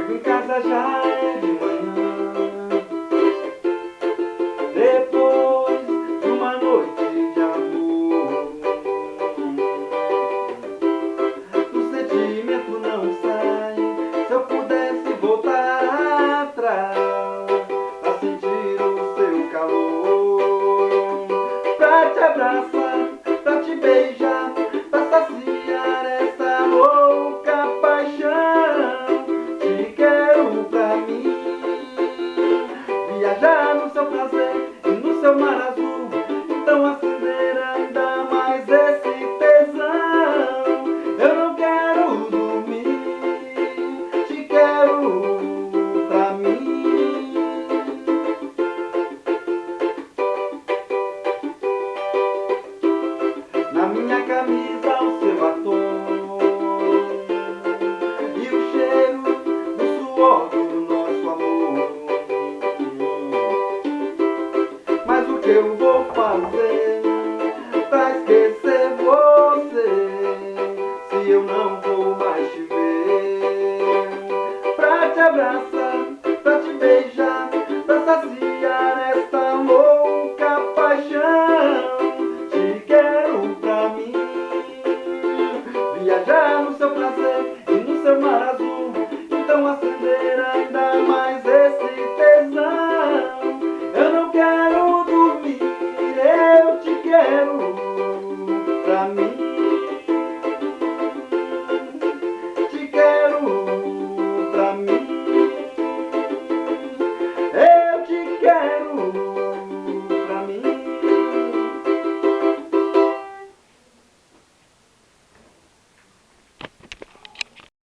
Chego em casa já é de manhã, depois de uma noite de amor. O sentimento não sai. Se eu pudesse voltar atrás pra sentir o seu calor, pra te abraçar, pra te beijar, pra saciar essa louca paixão. Te quero pra mim, viajar no seu prazer e no seu mar azul. Então acender ainda mais esse tesão. Eu não quero dormir, te quero pra mim. Na minha camisa o seu batom e o cheiro do suor do nosso amor. Mas o que eu vou fazer pra esquecer você, se eu não vou mais te ver? Pra te abraçar, pra te beijar, pra saciar esta louca paixão. Te quero pra mim, viajar no seu prazer e no seu mar azul. Então acender ainda mais esse tesão. Eu não quero dormir, eu te quero